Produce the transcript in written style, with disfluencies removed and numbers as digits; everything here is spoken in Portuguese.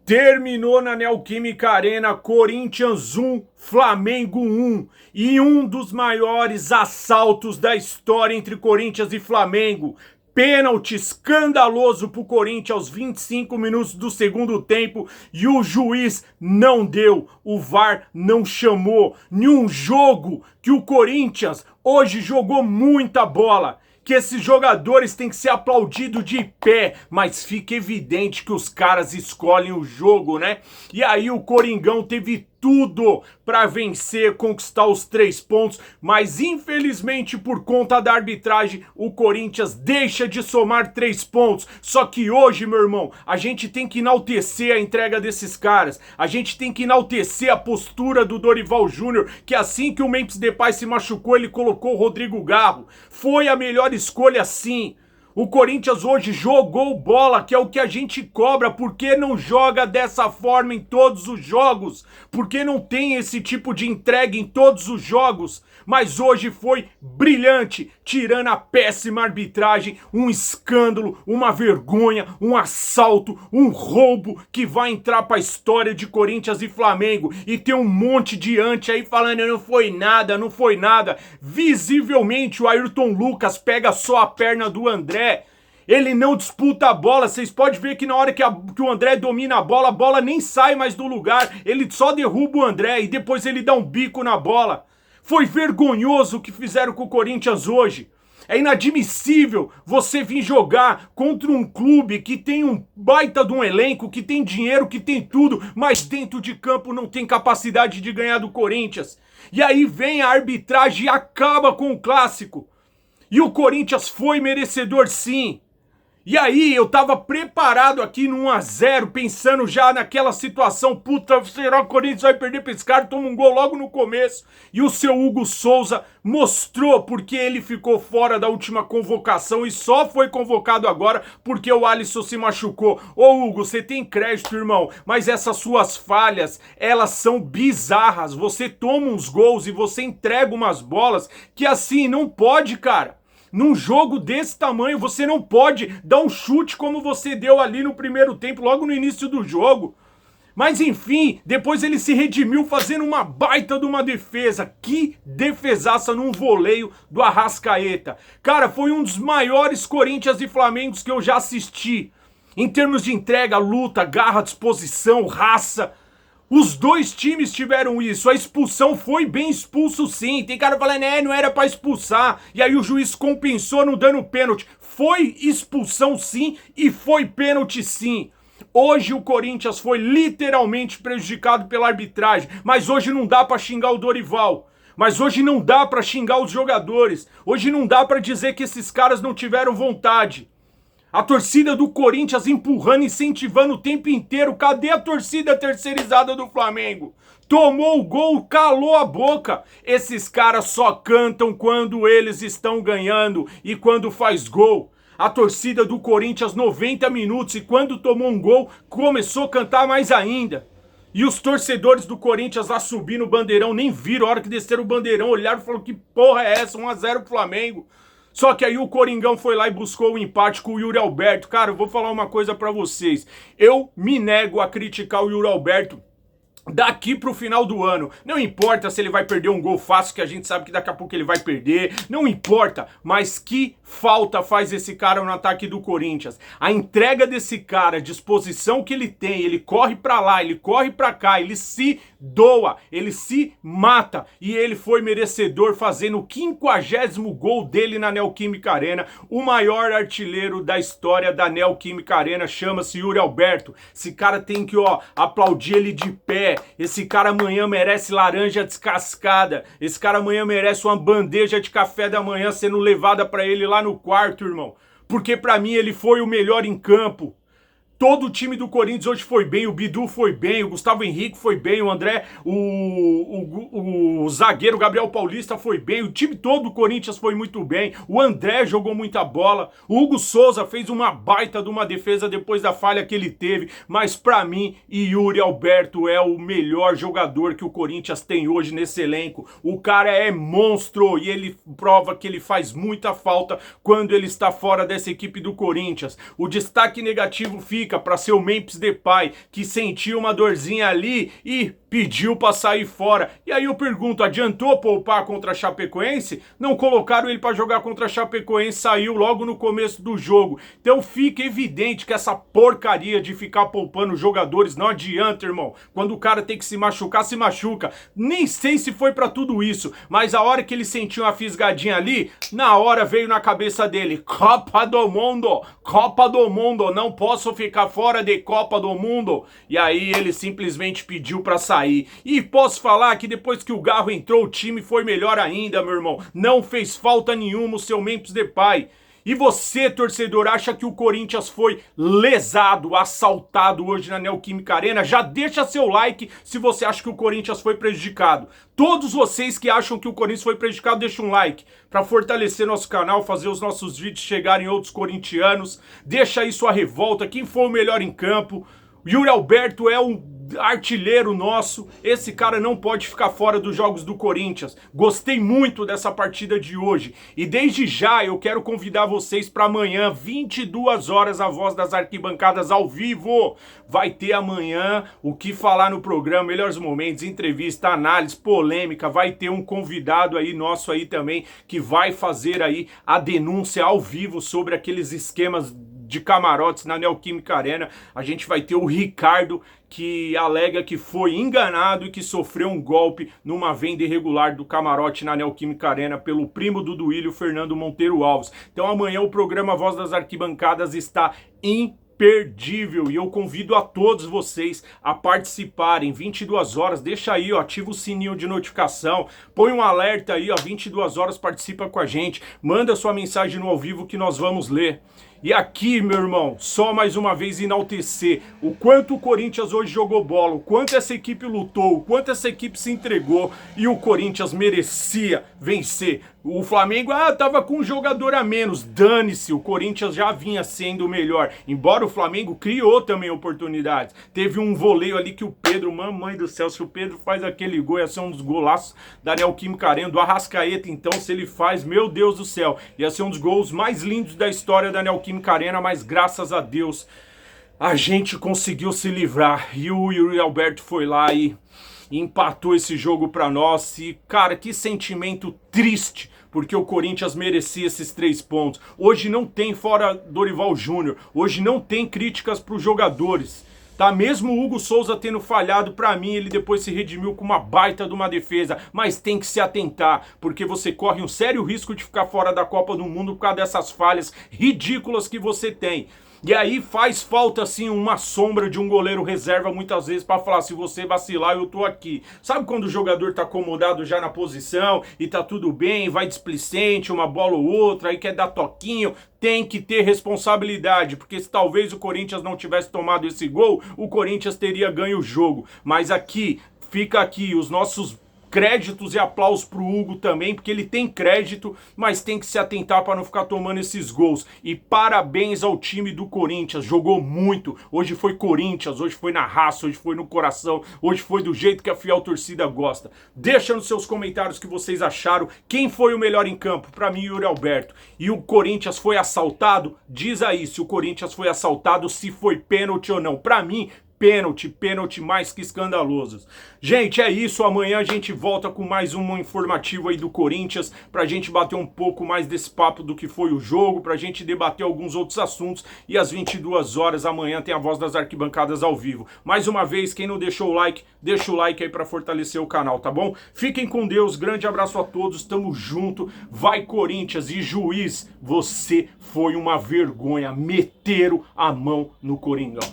Terminou na Neoquímica Arena, Corinthians 1, Flamengo 1. E um dos maiores assaltos da história entre Corinthians e Flamengo. Pênalti escandaloso pro Corinthians aos 25 minutos do segundo tempo e o juiz não deu, o VAR não chamou. Em um jogo que o Corinthians hoje jogou muita bola, que esses jogadores têm que ser aplaudidos de pé, mas fica evidente que os caras escolhem o jogo, né? E aí o Coringão teve tudo para vencer, conquistar os 3 pontos, mas infelizmente por conta da arbitragem, o Corinthians deixa de somar 3 pontos. Só que hoje, meu irmão, a gente tem que enaltecer a entrega desses caras, a gente tem que enaltecer a postura do Dorival Júnior, que assim que o Memphis Depay se machucou, ele colocou o Rodrigo Garro. Foi a melhor escolha sim. O Corinthians hoje jogou bola, que é o que a gente cobra. Por que não joga dessa forma em todos os jogos? Por que não tem esse tipo de entrega em todos os jogos? Mas hoje foi brilhante, tirando a péssima arbitragem, um escândalo, uma vergonha, um assalto, um roubo que vai entrar para a história de Corinthians e Flamengo. E tem um monte de ante aí falando não foi nada, não foi nada. Visivelmente o Ayrton Lucas pega só a perna do André. Ele não disputa a bola, vocês podem ver que na hora que o André domina a bola nem sai mais do lugar, ele só derruba o André e depois ele dá um bico na bola. Foi vergonhoso o que fizeram com o Corinthians hoje. É inadmissível você vir jogar contra um clube que tem um baita de um elenco, que tem dinheiro, que tem tudo, mas dentro de campo não tem capacidade de ganhar do Corinthians. E aí vem a arbitragem e acaba com o clássico. E o Corinthians foi merecedor sim. E aí eu tava preparado aqui no 1-0, pensando já naquela situação, puta, será que o Corinthians vai perder pra esse cara? Toma um gol logo no começo. E o seu Hugo Souza mostrou porque ele ficou fora da última convocação e só foi convocado agora porque o Alisson se machucou. Ô Hugo, você tem crédito, irmão, mas essas suas falhas, elas são bizarras. Você toma uns gols e você entrega umas bolas que assim não pode, cara. Num jogo desse tamanho, você não pode dar um chute como você deu ali no primeiro tempo, logo no início do jogo. Mas enfim, depois ele se redimiu fazendo uma baita de uma defesa. Que defesaça num voleio do Arrascaeta. Cara, foi um dos maiores Corinthians e Flamengos que eu já assisti. Em termos de entrega, luta, garra, disposição, raça. Os dois times tiveram isso, a expulsão foi bem expulso sim, tem cara falando, não era pra expulsar, e aí o juiz compensou não dando pênalti. Foi expulsão sim e foi pênalti sim. Hoje o Corinthians foi literalmente prejudicado pela arbitragem, mas hoje não dá pra xingar o Dorival. Mas hoje não dá pra xingar os jogadores, hoje não dá pra dizer que esses caras não tiveram vontade. A torcida do Corinthians empurrando, incentivando o tempo inteiro. Cadê a torcida terceirizada do Flamengo? Tomou o gol, calou a boca. Esses caras só cantam quando eles estão ganhando e quando faz gol. A torcida do Corinthians 90 minutos e quando tomou um gol, começou a cantar mais ainda. E os torcedores do Corinthians lá subindo o bandeirão, nem viram a hora que desceram o bandeirão, olharam e falaram que porra é essa, 1-0 pro Flamengo. Só que aí o Coringão foi lá e buscou o empate com o Yuri Alberto. Cara, eu vou falar uma coisa pra vocês. Eu me nego a criticar o Yuri Alberto daqui pro final do ano. Não importa se ele vai perder um gol fácil, que a gente sabe que daqui a pouco ele vai perder. Não importa, mas que falta faz esse cara no ataque do Corinthians. A entrega desse cara, a disposição que ele tem, ele corre pra lá, ele corre pra cá, ele se doa, ele se mata. E ele foi merecedor fazendo o 50º gol dele na Neoquímica Arena. O maior artilheiro da história da Neoquímica Arena chama-se Yuri Alberto. Esse cara tem que, aplaudir ele de pé. Esse cara amanhã merece laranja descascada. Esse cara amanhã merece uma bandeja de café da manhã sendo levada pra ele lá no quarto, irmão. Porque pra mim ele foi o melhor em campo. Todo o time do Corinthians hoje foi bem, o Bidu foi bem, o Gustavo Henrique foi bem, o André, o zagueiro Gabriel Paulista foi bem, o time todo do Corinthians foi muito bem, o André jogou muita bola, o Hugo Souza fez uma baita de uma defesa depois da falha que ele teve, mas pra mim, Yuri Alberto é o melhor jogador que o Corinthians tem hoje nesse elenco. O cara é monstro e ele prova que ele faz muita falta quando ele está fora dessa equipe do Corinthians. O destaque negativo fica fica para ser o Memphis Depay, que sentiu uma dorzinha ali e pediu para sair fora. E aí eu pergunto, adiantou poupar contra a Chapecoense? Não colocaram ele para jogar contra a Chapecoense, saiu logo no começo do jogo. Então fica evidente que essa porcaria de ficar poupando jogadores não adianta, irmão. Quando o cara tem que se machucar, se machuca. Nem sei se foi para tudo isso, mas a hora que ele sentiu uma fisgadinha ali, na hora veio na cabeça dele, Copa do Mundo, não posso ficar fora de Copa do Mundo. E aí ele simplesmente pediu para sair. E posso falar que depois que o Garro entrou, o time foi melhor ainda, meu irmão. Não fez falta nenhuma o seu Memphis Depay. E você, torcedor, acha que o Corinthians foi lesado, assaltado hoje na Neoquímica Arena? Já deixa seu like se você acha que o Corinthians foi prejudicado. Todos vocês que acham que o Corinthians foi prejudicado, deixa um like para fortalecer nosso canal, fazer os nossos vídeos chegarem em outros corintianos. Deixa aí sua revolta, quem foi o melhor em campo. Yuri Alberto é um artilheiro nosso, esse cara não pode ficar fora dos jogos do Corinthians. Gostei muito dessa partida de hoje e desde já eu quero convidar vocês para amanhã, 22 horas, a Voz das Arquibancadas ao vivo. Vai ter amanhã o que falar no programa, melhores momentos, entrevista, análise, polêmica, vai ter um convidado aí nosso aí também que vai fazer aí a denúncia ao vivo sobre aqueles esquemas de camarotes na Neoquímica Arena. A gente vai ter o Ricardo, que alega que foi enganado e que sofreu um golpe numa venda irregular do camarote na Neoquímica Arena pelo primo do Duílio, Fernando Monteiro Alves. Então amanhã o programa Voz das Arquibancadas está imperdível e eu convido a todos vocês a participarem. 22 horas, deixa aí, ó, ativa o sininho de notificação, põe um alerta aí, ó, 22 horas, participa com a gente, manda sua mensagem no ao vivo que nós vamos ler. E aqui, meu irmão, só mais uma vez enaltecer o quanto o Corinthians hoje jogou bola, o quanto essa equipe lutou, o quanto essa equipe se entregou e o Corinthians merecia vencer. O Flamengo, tava com um jogador a menos, dane-se, o Corinthians já vinha sendo o melhor. Embora o Flamengo criou também oportunidades. Teve um voleio ali que o Pedro, mamãe do céu, se o Pedro faz aquele gol, ia ser um dos golaços da Neoquímica Arena, do Arrascaeta, então, se ele faz, meu Deus do céu, ia ser um dos gols mais lindos da história da Neoquímica Arena, mas graças a Deus a gente conseguiu se livrar e o Yuri Alberto foi lá e empatou esse jogo pra nós. E cara, que sentimento triste, porque o Corinthians merecia esses 3 pontos. Hoje não tem fora Dorival Júnior, hoje não tem críticas pros jogadores, tá? Mesmo o Hugo Souza tendo falhado, pra mim ele depois se redimiu com uma baita de uma defesa, mas tem que se atentar, porque você corre um sério risco de ficar fora da Copa do Mundo por causa dessas falhas ridículas que você tem. E aí faz falta assim uma sombra de um goleiro reserva muitas vezes para falar, se você vacilar eu tô aqui. Sabe quando o jogador tá acomodado já na posição e tá tudo bem, vai displicente, uma bola ou outra, aí quer dar toquinho? Tem que ter responsabilidade, porque se talvez o Corinthians não tivesse tomado esse gol, o Corinthians teria ganho o jogo. Mas aqui, fica aqui os nossos créditos e aplausos pro Hugo também, porque ele tem crédito, mas tem que se atentar para não ficar tomando esses gols. E parabéns ao time do Corinthians, jogou muito. Hoje foi Corinthians, hoje foi na raça, hoje foi no coração, hoje foi do jeito que a fiel torcida gosta. Deixa nos seus comentários o que vocês acharam, quem foi o melhor em campo. Para mim, Yuri Alberto. E o Corinthians foi assaltado? Diz aí se o Corinthians foi assaltado, se foi pênalti ou não. Para mim, pênalti mais que escandalosos. Gente, é isso, amanhã a gente volta com mais um informativo aí do Corinthians, pra gente bater um pouco mais desse papo do que foi o jogo, pra gente debater alguns outros assuntos, e às 22 horas amanhã tem a Voz das Arquibancadas ao vivo. Mais uma vez, quem não deixou o like, deixa o like aí pra fortalecer o canal, tá bom? Fiquem com Deus, grande abraço a todos, tamo junto, vai Corinthians, e juiz, você foi uma vergonha, meteram a mão no Coringão.